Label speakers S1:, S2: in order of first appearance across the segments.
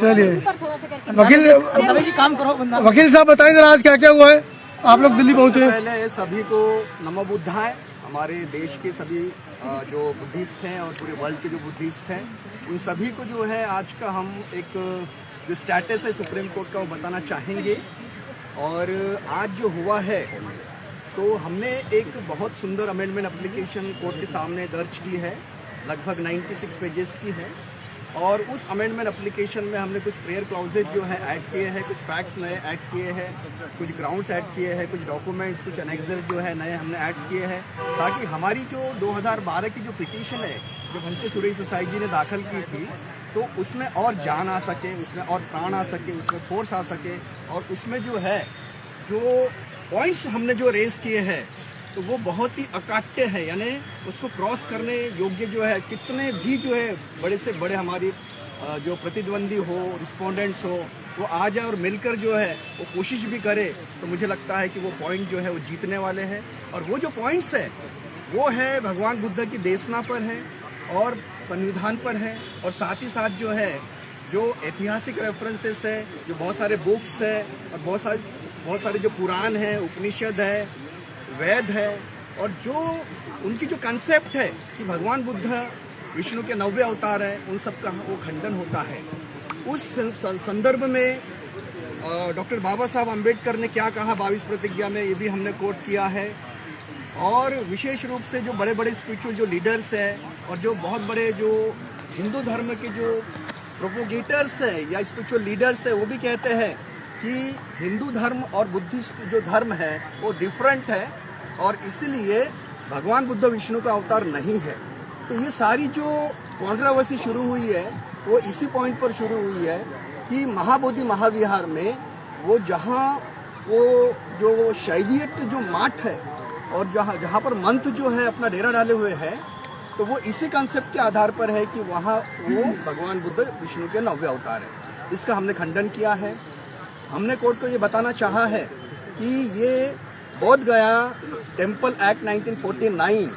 S1: चलिए वकील साहब बताइए जरा आज क्या क्या हुआ है, आप लोग दिल्ली पहुंचे।
S2: पहले सभी को नमो बुद्धाय। हमारे देश के सभी जो बुद्धिस्ट हैं और पूरे वर्ल्ड के जो बुद्धिस्ट हैं उन सभी को जो है आज का हम एक जो स्टेटस है सुप्रीम कोर्ट का वो बताना चाहेंगे। और आज जो हुआ है तो हमने एक बहुत सुंदर अमेंडमेंट एप्लीकेशन कोर्ट के सामने दर्ज की है, लगभग 96 पेजेस की है। और उस अमेंडमेंट एप्लीकेशन में हमने कुछ प्रेयर क्लॉजेज जो है ऐड किए हैं, कुछ फैक्ट्स नए ऐड किए हैं, कुछ ग्राउंड्स ऐड किए हैं, कुछ डॉक्यूमेंट्स, कुछ एनेक्सर जो है नए हमने ऐड किए हैं, ताकि हमारी जो 2012 की जो पिटीशन है जो भंते सुरेश देसाई जी ने दाखिल की थी तो उसमें और जान आ सके, उसमें और प्राण आ सके, उसमें फोर्स आ सके। और उसमें जो है जो पॉइंट्स हमने जो रेज किए हैं तो वो बहुत ही अकाट्य है, यानी उसको क्रॉस करने योग्य जो है। कितने भी जो है बड़े से बड़े हमारी जो प्रतिद्वंदी हो, रिस्पोंडेंट्स हो, वो आ जाए और मिलकर जो है वो कोशिश भी करे तो मुझे लगता है कि वो पॉइंट जो है वो जीतने वाले हैं। और वो जो पॉइंट्स है वो है भगवान बुद्ध की देशना पर है और संविधान पर है, और साथ ही साथ जो है जो ऐतिहासिक रेफरेंसेस है, जो बहुत सारे बुक्स है और बहुत सारे जो पुराण है, उपनिषद है, वेद है, और जो उनकी जो कंसेप्ट है कि भगवान बुद्ध विष्णु के 90 अवतार हैं, उन सब का वो खंडन होता है। उस संदर्भ में डॉक्टर बाबा साहब अम्बेडकर ने क्या कहा 22 प्रतिज्ञा में, ये भी हमने कोट किया है। और विशेष रूप से जो बड़े बड़े स्पिरिचुअल जो लीडर्स हैं और जो बहुत बड़े जो हिंदू धर्म के जो प्रोपोगेटर्स हैं या स्पिरिचुअल लीडर्स हैं, वो भी कहते हैं कि हिंदू धर्म और बुद्धिस्ट जो धर्म है वो डिफरेंट है और इसलिए भगवान बुद्ध विष्णु का अवतार नहीं है। तो ये सारी जो कॉन्ट्रोवर्सी शुरू हुई है वो इसी पॉइंट पर शुरू हुई है कि महाबोधि महाविहार में वो जहाँ वो जो शैवियत जो माठ है और जहाँ पर मंथ जो है अपना डेरा डाले हुए हैं, तो वो इसी कंसेप्ट के आधार पर है कि वहाँ वो भगवान बुद्ध विष्णु के 90 अवतार है। इसका हमने खंडन किया है। हमने कोर्ट को ये बताना चाहा है कि ये बोध गया टेम्पल एक्ट 1949,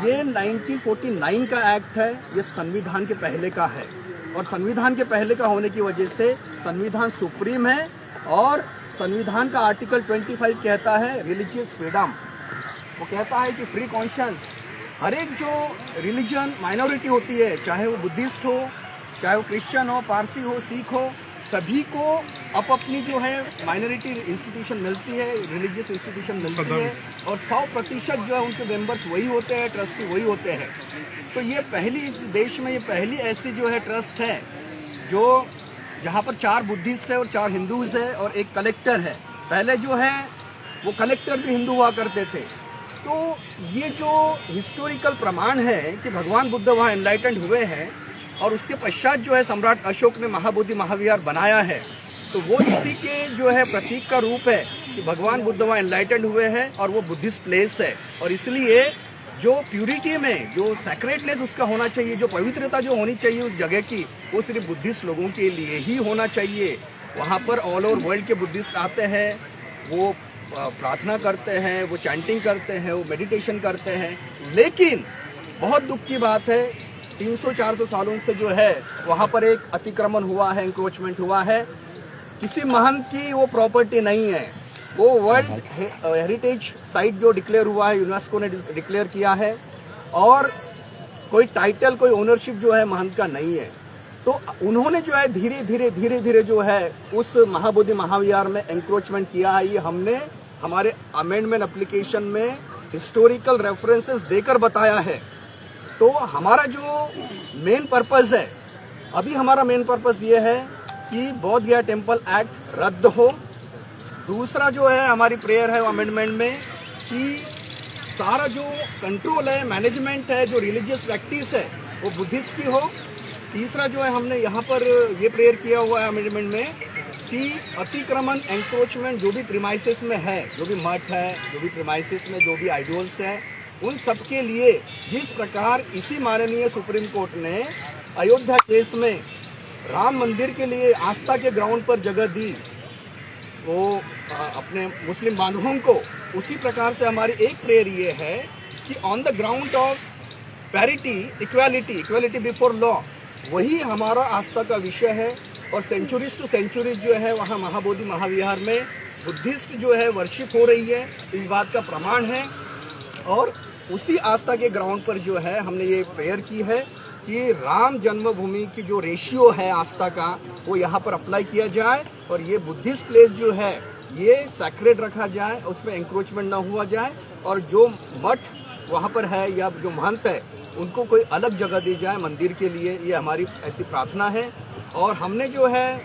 S2: ये 1949 का एक्ट है, ये संविधान के पहले का है। और संविधान के पहले का होने की वजह से संविधान सुप्रीम है और संविधान का आर्टिकल 25 कहता है रिलीजियस फ्रीडम। वो कहता है कि फ्री कॉन्शियंस, हर एक जो रिलीजन माइनॉरिटी होती है, चाहे वो बुद्धिस्ट हो, चाहे वो क्रिश्चियन हो, पारसी हो, सिख हो, सभी को अपनी जो है माइनॉरिटी इंस्टीट्यूशन मिलती है, रिलीजियस इंस्टीट्यूशन मिलती है और 100% जो है उनके मेंबर्स वही होते हैं, ट्रस्टी वही होते हैं। तो ये पहली इस देश में ये पहली ऐसी जो है ट्रस्ट है जो जहाँ पर 4 बुद्धिस्ट है और 4 हिंदूज है और एक कलेक्टर है। पहले जो है वो कलेक्टर भी हिंदू हुआ करते थे। तो ये जो हिस्टोरिकल प्रमाण है कि भगवान बुद्ध वहाँ एनलाइटेंड हुए हैं और उसके पश्चात जो है सम्राट अशोक ने महाबोधि महाविहार बनाया है, तो वो इसी के जो है प्रतीक का रूप है कि भगवान बुद्ध वहाँ एनलाइटेंड हुए हैं और वो बुद्धिस्ट प्लेस है। और इसलिए जो प्यूरिटी में जो सैक्रेडनेस उसका होना चाहिए, जो पवित्रता जो होनी चाहिए उस जगह की, वो सिर्फ बुद्धिस्ट लोगों के लिए ही होना चाहिए। वहाँ पर ऑल ओवर वर्ल्ड के बुद्धिस्ट आते हैं, वो प्रार्थना करते हैं, वो चैंटिंग करते हैं, वो मेडिटेशन करते हैं। लेकिन बहुत दुख की बात है 300-400 सालों से जो है वहाँ पर एक अतिक्रमण हुआ है, इंक्रोचमेंट हुआ है। किसी महंत की वो प्रॉपर्टी नहीं है, वो वर्ल्ड हेरिटेज साइट जो डिक्लेयर हुआ है, यूनेस्को ने डिक्लेयर किया है, और कोई टाइटल कोई ओनरशिप जो है महंत का नहीं है। तो उन्होंने जो है धीरे धीरे जो है उस महाबोधि महाविहार में एंक्रोचमेंट किया है। ये हमने हमारे अमेंडमेंट एप्लीकेशन में हिस्टोरिकल रेफरेंसेस देकर बताया है। तो हमारा जो मेन पर्पस है, अभी हमारा मेन पर्पस ये है कि बोध गया टेम्पल एक्ट रद्द हो। दूसरा जो है हमारी प्रेयर है अमेंडमेंट में कि सारा जो कंट्रोल है, मैनेजमेंट है, जो रिलीजियस प्रैक्टिस है वो बुद्धिस्ट की हो। तीसरा जो है हमने यहाँ पर ये प्रेयर किया हुआ है अमेंडमेंट में कि अतिक्रमण एंक्रोचमेंट जो भी प्रीमाइसेस में है, जो भी मठ है, जो भी प्रीमाइसेस में जो भी आइडियल्स हैं, उन सब के लिए जिस प्रकार इसी माननीय सुप्रीम कोर्ट ने अयोध्या केस में राम मंदिर के लिए आस्था के ग्राउंड पर जगह दी वो अपने मुस्लिम बांधवों को, उसी प्रकार से हमारी एक प्रेयर ये है कि on the ground of parity, equality before law, वही हमारा आस्था का विषय है। और सेंचुरीज टू सेंचुरीज जो है वहाँ महाबोधि महाविहार में बुद्धिस्ट जो है वर्शिप हो रही है, इस बात का प्रमाण है। और उसी आस्था के ग्राउंड पर जो है हमने ये प्रेयर की है कि राम जन्मभूमि की जो रेशियो है आस्था का वो यहाँ पर अप्लाई किया जाए और ये बुद्धिस्ट प्लेस जो है ये सैक्रेड रखा जाए, उसमें एंक्रोचमेंट ना हुआ जाए और जो मठ वहाँ पर है या जो महंत है उनको कोई अलग जगह दी जाए मंदिर के लिए, ये हमारी ऐसी प्रार्थना है। और हमने जो है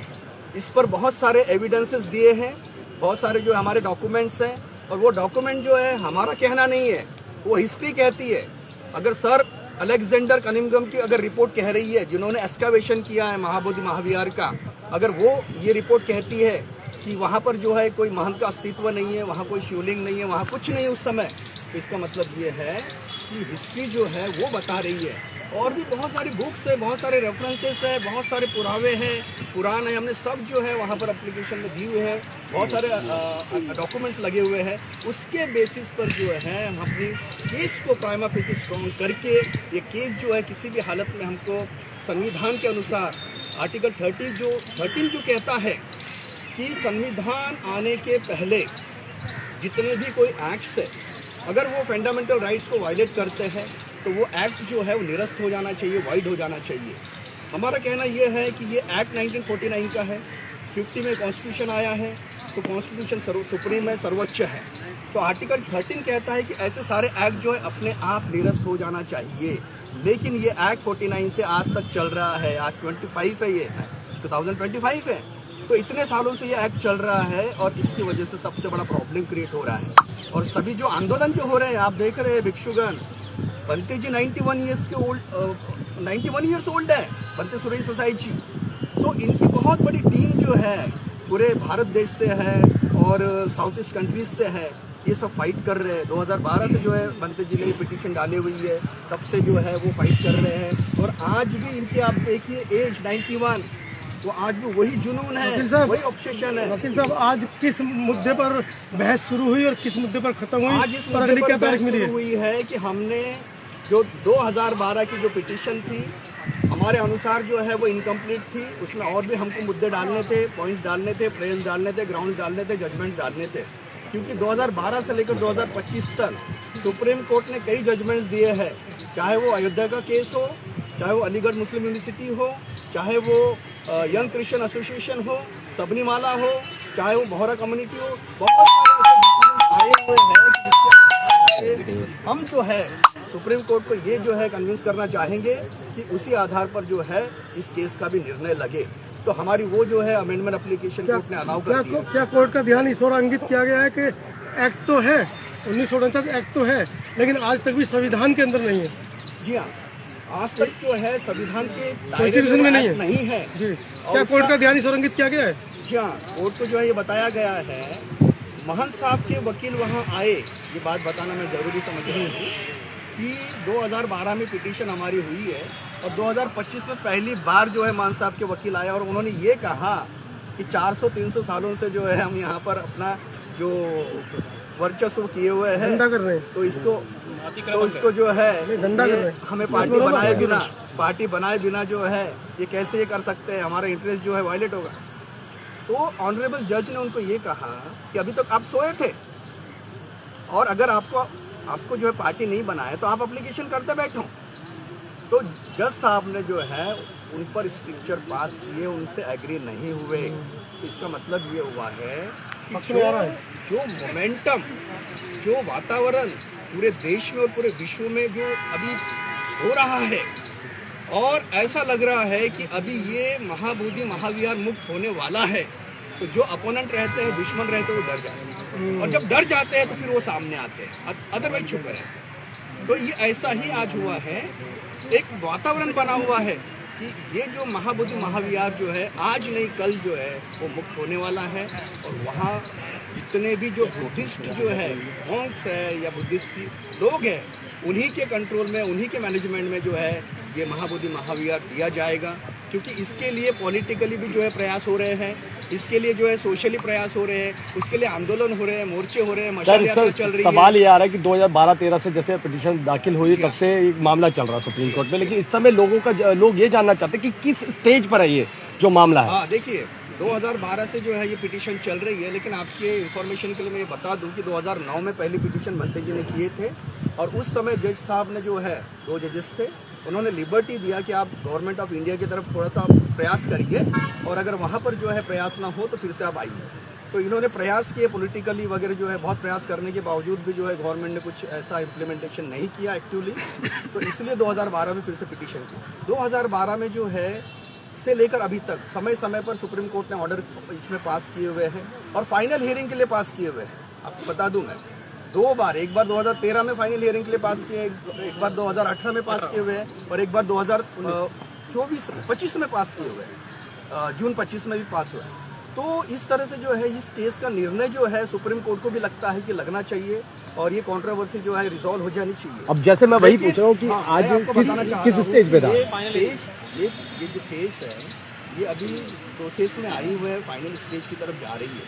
S2: इस पर बहुत सारे एविडेंसेस दिए हैं, बहुत सारे जो हमारे डॉक्यूमेंट्स हैं और वो डॉक्यूमेंट जो है हमारा कहना नहीं है, वो हिस्ट्री कहती है। अगर सर अलेक्जेंडर कनिंघम की अगर रिपोर्ट कह रही है, जिन्होंने एक्सकावेशन किया है महाबोधि महाविहार का, अगर वो ये रिपोर्ट कहती है कि वहाँ पर जो है कोई महंत का अस्तित्व नहीं है, वहाँ कोई शिवलिंग नहीं है, वहाँ कुछ नहीं है उस समय, तो इसका मतलब ये है कि हिस्ट्री जो है वो बता रही है। और भी बहुत सारी बुक्स है, बहुत सारे रेफरेंसेस है, बहुत सारे पुरावे हैं, पुराण है, हमने सब जो है वहाँ पर एप्लीकेशन में दिए हुए हैं, बहुत सारे डॉक्यूमेंट्स लगे हुए हैं। उसके बेसिस पर जो है हम अपनी केस को प्राइमा फेसी स्ट्रॉन्ग करके ये केस जो है किसी भी हालत में हमको संविधान के अनुसार आर्टिकल 13 जो कहता है कि संविधान आने के पहले जितने भी कोई एक्ट्स है अगर वो फंडामेंटल राइट्स को वायलेट करते हैं तो वो एक्ट जो है वो निरस्त हो जाना चाहिए, वाइड हो जाना चाहिए। हमारा कहना ये है कि ये एक्ट 1949 का है, 50 में कॉन्स्टिट्यूशन आया है, तो कॉन्स्टिट्यूशन सुप्रीम है, सर्वोच्च है। तो आर्टिकल 13 कहता है कि ऐसे सारे एक्ट जो है अपने आप निरस्त हो जाना चाहिए। लेकिन ये एक्ट 49 से आज तक चल रहा है, आज 25 है, ये 2025 है, तो इतने सालों से ये एक्ट चल रहा है और इसकी वजह से सबसे बड़ा प्रॉब्लम क्रिएट हो रहा है। और सभी जो आंदोलन जो हो रहे हैं, आप देख रहे हैं भिक्षुगण, बनते जी 91 ईयर्स ओल्ड है, बनते सुरई ससाई जी, तो इनकी बहुत बड़ी टीम जो है पूरे भारत देश से है और साउथ ईस्ट कंट्रीज से है, ये सब फाइट कर रहे हैं। 2012 से जो है बनते जी ने पिटीशन डाली हुई है, तब से जो है वो फाइट कर रहे हैं और आज भी इनके आप देखिए एज 91, वो आज भी वही जुनून है, वही ऑब्सेशन है।
S1: वकील साहब, आज किस मुद्दे पर बहस शुरू हुई और किस मुद्दे पर खत्म हुई?
S2: आज इस मुद्दे पर बहस शुरू हुई है कि हमने जो 2012 की जो पिटीशन थी हमारे अनुसार जो है वो इनकम्प्लीट थी, उसमें और भी हमको मुद्दे डालने थे, पॉइंट्स डालने थे, प्रेयर्स डालने थे, ग्राउंड डालने थे, जजमेंट डालने थे। क्योंकि 2012 से लेकर 2025 तक सुप्रीम कोर्ट ने कई जजमेंट्स दिए हैं, चाहे वो अयोध्या का केस हो, चाहे वो अलीगढ़ मुस्लिम यूनिवर्सिटी हो, चाहे वो यंग क्रिश्चियन एसोसिएशन हो, सबरीमाला हो, चाहे वो बोहरा कम्युनिटी हो, बहुत सारे आए हुए हैं। हम जो है सुप्रीम कोर्ट को ये जो है कन्विंस करना चाहेंगे कि उसी आधार पर जो है इस केस का भी निर्णय लगे। तो हमारी वो जो है अमेंडमेंट एप्लीकेशन कोर्ट ने अलाउ कर दी है।
S1: क्या कोर्ट का ध्यान इस ओर अंकित किया गया है कि एक्ट तो है, 1949 एक्ट तो है, लेकिन आज तक भी संविधान के अंदर नहीं है?
S2: जी हाँ, आज तक जो है संविधान के
S1: कॉन्स्टिट्यूशन में नहीं है जी। क्या कोर्ट का ध्यान इस ओर अंकित किया गया है?
S2: जी हाँ, कोर्ट को जो है ये बताया गया है, महंत साहब के वकील वहाँ आए, ये बात बताना मैं ज़रूरी समझ रहा हूँ कि 2012 में पिटीशन हमारी हुई है और 2025 में पहली बार जो है महंत साहब के वकील आया और उन्होंने ये कहा कि 400-300 सालों से जो है हम यहाँ पर अपना जो वर्चस्व किए हुए हैं,
S1: धंधा कर रहे हैं,
S2: तो इसको जो है
S1: धंधा कर रहे हैं,
S2: हमें पार्टी बनाए बिना जो है ये कैसे ये कर सकते हैं, हमारा इंटरेस्ट जो है वायलेट होगा। तो ऑनरेबल जज ने उनको ये कहा कि अभी तक आप सोए थे और अगर आपको जो है पार्टी नहीं बनाए तो आप एप्लीकेशन करते बैठो। तो जज साहब ने जो है उन पर स्ट्रिक्चर पास किए, उनसे एग्री नहीं हुए। तो इसका मतलब ये हुआ है कि जो मोमेंटम, जो वातावरण पूरे देश में और पूरे विश्व में जो अभी हो रहा है और ऐसा लग रहा है कि अभी ये महाबोधि महाविहार मुक्त होने वाला है, तो जो अपोनेंट रहते हैं, दुश्मन रहते हैं, वो डर जाते हैं और जब डर जाते हैं तो फिर वो सामने आते हैं, अदरवाइज छुप रहे। तो ये ऐसा ही आज हुआ है, एक वातावरण बना हुआ है कि ये जो महाबोधि महाविहार जो है आज नहीं कल जो है वो मुक्त होने वाला है और वहाँ जितने भी जो बुद्धिस्ट जो है मॉन्क्स है या बुद्धिस्ट लोग हैं, उन्हीं के कंट्रोल में, उन्हीं के मैनेजमेंट में जो है ये महाबोधि महाविहार दिया जाएगा। क्योंकि इसके लिए पॉलिटिकली भी जो है प्रयास हो रहे हैं, इसके लिए जो है सोशली प्रयास हो रहे हैं, उसके लिए आंदोलन हो रहे हैं, मोर्चे हो रहे हैं, मशाल यात्रा चल रही है।
S3: सवाल ये आ रहा है कि 2012-13 से जैसे पिटीशन दाखिल हुई तब से एक मामला चल रहा है सुप्रीम कोर्ट में, लेकिन इस समय लोग ये जानना चाहते हैं कि किस स्टेज पर है ये जो मामला है।
S2: हाँ देखिए, 2012 से जो है ये पिटीशन चल रही है, लेकिन आपके इन्फॉर्मेशन के लिए मैं ये बता दूं कि 2009 में पहली पिटीशन भंते जी ने किए थे, और उस समय जज साहब ने जो है, 2 जजेस थे, उन्होंने लिबर्टी दिया कि आप गवर्नमेंट ऑफ इंडिया की तरफ थोड़ा सा प्रयास करिए, और अगर वहाँ पर जो है प्रयास ना हो तो फिर से आप आइए। तो इन्होंने प्रयास किए पॉलिटिकली वगैरह, जो है बहुत प्रयास करने के बावजूद भी जो है गवर्नमेंट ने कुछ ऐसा इम्प्लीमेंटेशन नहीं किया एक्टिवली, तो इसलिए 2012 में फिर से पिटीशन की। 2012 में जो है से लेकर अभी तक समय समय पर सुप्रीम कोर्ट ने ऑर्डर इसमें पास किए हुए हैं, और फाइनल हियरिंग के लिए पास किए हुए हैं। आपको बता दूं मैं 2 बार, एक बार 2013 में फाइनल हियरिंग के लिए पास किए, एक बार 2018 में पास किए हुए हैं, और एक बार 2024-25 में पास किए हुए हैं, जून 25 में भी पास हुआ है। तो इस तरह से जो है इस केस का निर्णय जो है सुप्रीम कोर्ट को भी लगता है कि लगना चाहिए, और ये कंट्रोवर्सी जो है रिजॉल्व हो जानी चाहिए।
S3: अब जैसे मैं वही पूछ रहा हूँ कि आज किस स्टेज पे था
S2: ये जो केस है ये अभी प्रोसेस में आई हुई है, फाइनल स्टेज की तरफ जा रही है।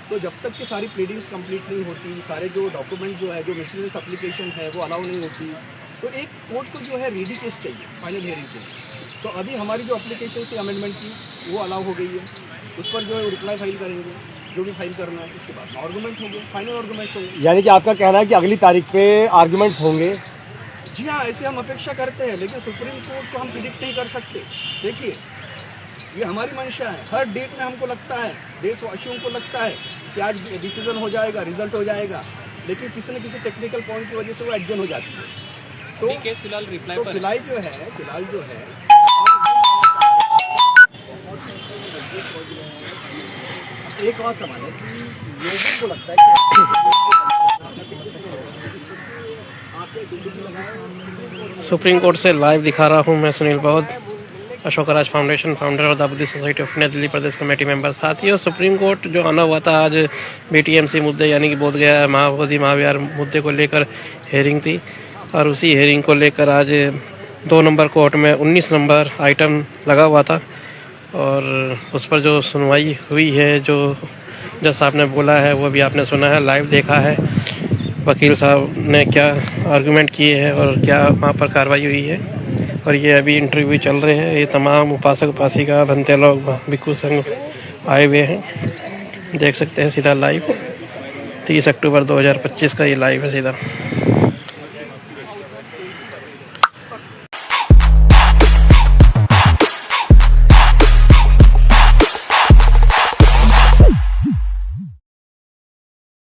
S2: तो जब तक कि सारी प्लीडिंग्स कंप्लीट नहीं होती, सारे जो डॉक्यूमेंट जो है, जो मिसलेनियस एप्लीकेशन है वो अलाउ नहीं होती, तो एक कोर्ट को जो है रेडी केस चाहिए फाइनल हियरिंग के लिए। तो अभी हमारी जो एप्लीकेशन थी अमेंडमेंट की वो अलाउ हो गई है, उस पर जो है रिप्लाई फाइल करेंगे, जो भी फाइल करना है, इसके बाद आर्गूमेंट होंगे, फाइनल आर्गूमेंट्स होंगे।
S3: यानी कि आपका कहना है कि अगली तारीख पे आर्गुमेंट्स होंगे?
S2: जी हाँ, ऐसे हम अपेक्षा करते हैं, लेकिन सुप्रीम कोर्ट को हम प्रिडिक्ट नहीं कर सकते। देखिए, ये हमारी मंशा है, हर डेट में हमको लगता है, देशवासियों को लगता है कि आज डिसीजन हो जाएगा, रिजल्ट हो जाएगा, लेकिन किसी न किसी टेक्निकल पॉइंट की वजह से वो एडजन हो जाती है। तो फिलहाल फिलहाल जो है
S3: एक और सवाल है कि लोगों को लगता है कि
S4: सुप्रीम कोर्ट से लाइव दिखा रहा हूं मैं सुनील बौद्ध, अशोक राज फाउंडेशन, फाउंडर और the Buddhist society of India, Delhi Pradesh committee member. साथियों, सुप्रीम कोर्ट जो आना हुआ था आज BTMC मुद्दे यानी कि बोध गया महाबोधि महाविहार मुद्दे को लेकर हेयरिंग थी, और उसी हेयरिंग को लेकर आज 2 नंबर कोर्ट में 19 नंबर आइटम लगा हुआ था, और उस पर जो सुनवाई हुई है, जो जज साहब ने बोला है वो भी आपने सुना है, लाइव देखा है, वकील साहब ने क्या आर्गुमेंट किए हैं और क्या वहाँ पर कार्रवाई हुई है। और ये अभी इंटरव्यू चल रहे हैं, ये तमाम उपासक उपासिका भंते लोग भिक्षु संघ आए हुए हैं, देख सकते हैं सीधा लाइव। 30 अक्टूबर 2025 का ये लाइव है सीधा।